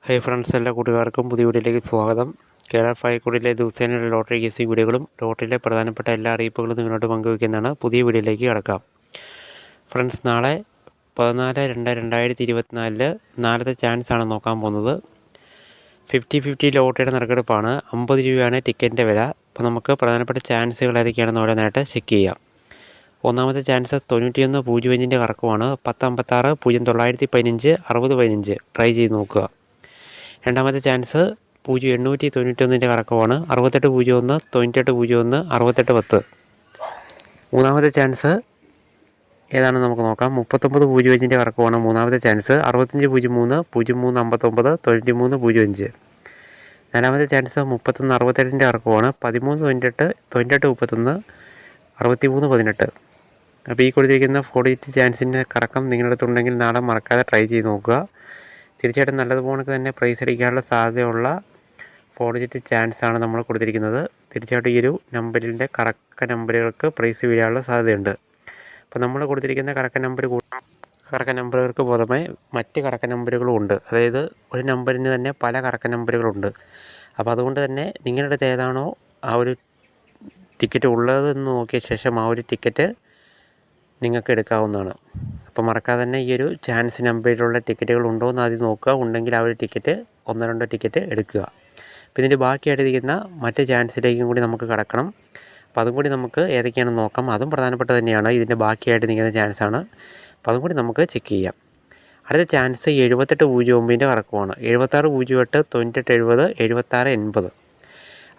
Hi friends, എല്ലാ കൂട്ടുകാർക്കും പുതിയ വീഡിയോയിലേക്ക് സ്വാഗതം. കേരള ഫൈക്കോടിലെ ദിവസേന ലോട്ടറി കേസിംഗ് വീഡിയോകളും ലോട്ടറിയിലെ പ്രധാനപ്പെട്ട എല്ലാ അറിയിപ്പുകളും നിങ്ങളോട് പങ്കുവയ്ക്കുന്നതാണ്. പുതിയ വീഡിയോയിലേക്ക് കടക്കാം. ഫ്രണ്ട്സ്, നാളെ 14/2/2024 നാളത്തെ ചാൻസാണ് നോക്കാൻ പോകുന്നത്. 50-50 ലോട്ടറിയുടെ നറുക്കെടുപ്പാണ്. 50 രൂപയാണ് ടിക്കറ്റിൻ്റെ വില. അപ്പോൾ നമുക്ക് പ്രധാനപ്പെട്ട ചാൻസുകൾ ഏതൊക്കെയാണെന്ന് ഓരോന്നായിട്ട് ചെക്ക് ചെയ്യാം. ഒന്നാമത്തെ ചാൻസ് 91-05 കറക്കമാണ്. 1056 0915 6015 ട്രൈ ചെയ്ത് നോക്കുക. രണ്ടാമത്തെ ചാൻസ് 0891 കറക്കമാണ്. 6801 9801 6810. മൂന്നാമത്തെ ചാൻസ് ഏതാണെന്ന് നമുക്ക് നോക്കാം. 3905 കറക്കമാണ് മൂന്നാമത്തെ ചാൻസ്. 6503 0359 9305. നാലാമത്തെ ചാൻസ് 3168 കറക്കമാണ്. 1398 9831 6318. അപ്പോൾ ഈ കൊടുത്തിരിക്കുന്ന 48 ചാൻസിൻ്റെ കറക്കം നിങ്ങളുടെ അടുത്തുണ്ടെങ്കിൽ നാളെ മറക്കാതെ ട്രൈ ചെയ്ത് നോക്കുക. തീർച്ചയായിട്ടും നല്ലതുപോലെ തന്നെ പ്രൈസ് അടിക്കാനുള്ള സാധ്യതയുള്ള 4 ഡിജിറ്റ് ചാൻസാണ് നമ്മൾ കൊടുത്തിരിക്കുന്നത്. തീർച്ചയായിട്ടും ഈ ഒരു നമ്പറിൻ്റെ കറക്ക നമ്പറുകൾക്ക് പ്രൈസ് വീഴാനുള്ള സാധ്യതയുണ്ട്. അപ്പോൾ നമ്മൾ കൊടുത്തിരിക്കുന്ന കറക്ക നമ്പറുകൾക്ക് പുറമെ മറ്റ് കറക്ക നമ്പറുകളും ഉണ്ട്. അതായത് ഒരു നമ്പറിന് തന്നെ പല കറക്ക നമ്പറുകളുണ്ട്. അപ്പോൾ അതുകൊണ്ട് തന്നെ നിങ്ങളുടെ അടുത്ത് ഏതാണോ ആ ഒരു ടിക്കറ്റ് ഉള്ളതെന്ന് നോക്കിയ ശേഷം ആ ഒരു ടിക്കറ്റ് നിങ്ങൾക്ക് എടുക്കാവുന്നതാണ്. അപ്പോൾ മറക്കാതെ തന്നെ ഈ ഒരു ചാൻസ് നമ്പറിലുള്ള ടിക്കറ്റുകൾ ഉണ്ടോ എന്ന് ആദ്യം നോക്കുക. ഉണ്ടെങ്കിൽ ആ ഒരു ടിക്കറ്റ് 1-2 ടിക്കറ്റ് എടുക്കുക. അപ്പോൾ ഇതിൻ്റെ ബാക്കിയായിട്ടിരിക്കുന്ന മറ്റ് ചാൻസിലേക്കും കൂടി നമുക്ക് കടക്കണം. അപ്പോൾ അതും കൂടി നമുക്ക് ഏതൊക്കെയാണെന്ന് നോക്കാം. അതും പ്രധാനപ്പെട്ട തന്നെയാണ്. ഇതിൻ്റെ ബാക്കിയായിട്ട് നിൽക്കുന്ന ചാൻസാണ്. അപ്പോൾ അതും കൂടി നമുക്ക് ചെക്ക് ചെയ്യാം. അടുത്ത ചാൻസ് 7809 കറക്കമാണ്. 7608 9870 7680.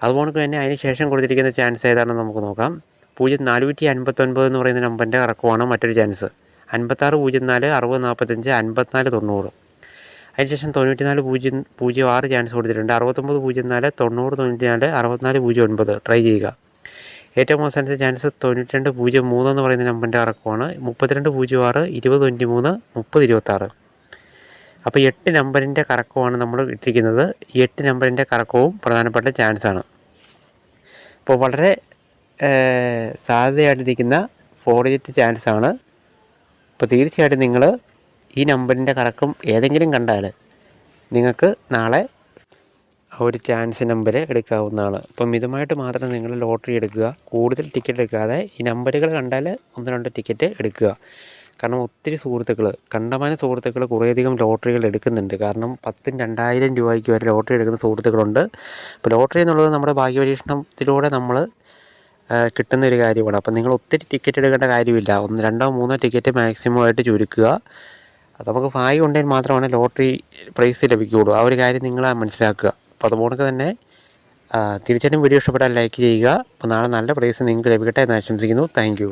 അതുപോലെ തന്നെ അതിന് ശേഷം കൊടുത്തിരിക്കുന്ന ചാൻസ് ഏതാണെന്ന് നമുക്ക് നോക്കാം. 0459 എന്ന് പറയുന്ന നമ്പറിൻ്റെ കറക്കമാണ് മറ്റൊരു ചാൻസ്. 5604 6045 54 90. അതിനുശേഷം 9406 ചാൻസ് കൊടുത്തിട്ടുണ്ട്. 6904 90 94 64 09 ട്രൈ ചെയ്യുക. ഏറ്റവും അവസാനത്തെ ചാൻസ് 9203 എന്ന് പറയുന്ന നമ്പറിൻ്റെ കറക്കമാണ്. 3206 2023 3026. അപ്പോൾ 8 നമ്പറിൻ്റെ കറക്കമാണ് നമ്മൾ ഇട്ടിരിക്കുന്നത്. ഈ 8 നമ്പറിൻ്റെ കറക്കവും പ്രധാനപ്പെട്ട ചാൻസാണ്. അപ്പോൾ വളരെ സാധ്യതയായിട്ടിരിക്കുന്ന 4 ഡിജിറ്റ് ചാൻസാണ്. അപ്പോൾ തീർച്ചയായിട്ടും നിങ്ങൾ ഈ നമ്പറിൻ്റെ കറക്കം ഏതെങ്കിലും കണ്ടാൽ നിങ്ങൾക്ക് നാളെ ഒരു ചാൻസ് നമ്പർ എടുക്കാവുന്നതാണ്. അപ്പം ഇതുമായിട്ട് മാത്രം നിങ്ങൾ ലോട്ടറി എടുക്കുക. കൂടുതൽ ടിക്കറ്റ് എടുക്കാതെ ഈ നമ്പറുകൾ കണ്ടാൽ 1-2 ടിക്കറ്റ് എടുക്കുക. കാരണം ഒത്തിരി സുഹൃത്തുക്കൾ, കണ്ടമാന സുഹൃത്തുക്കൾ കുറേയധികം ലോട്ടറികൾ എടുക്കുന്നുണ്ട്. കാരണം 10,000-2000 രൂപയ്ക്ക് വരെ ലോട്ടറി എടുക്കുന്ന സുഹൃത്തുക്കളുണ്ട്. അപ്പോൾ ലോട്ടറി എന്നുള്ളത് നമ്മുടെ ഭാഗ്യപരീക്ഷണത്തിലൂടെ നമ്മൾ കിട്ടുന്ന ഒരു കാര്യമാണ്. അപ്പം നിങ്ങൾ ഒത്തിരി ടിക്കറ്റ് എടുക്കേണ്ട കാര്യമില്ല. 1-2-3 ടിക്കറ്റ് മാക്സിമം ആയിട്ട് ചുരുക്കുക. അത് നമുക്ക് ഭാഗ്യം ഉണ്ടെങ്കിൽ മാത്രമാണ് ലോട്ടറി പ്രൈസ് ലഭിക്കുകയുള്ളൂ. ആ ഒരു കാര്യം നിങ്ങൾ മനസ്സിലാക്കുക. അപ്പോൾ അതുപോലെ തന്നെ തീർച്ചയായിട്ടും വീഡിയോ ഇഷ്ടപ്പെട്ടാൽ ലൈക്ക് ചെയ്യുക. അപ്പോൾ നാളെ നല്ല പ്രൈസ് നിങ്ങൾക്ക് ലഭിക്കട്ടെ എന്ന് ആശംസിക്കുന്നു. താങ്ക്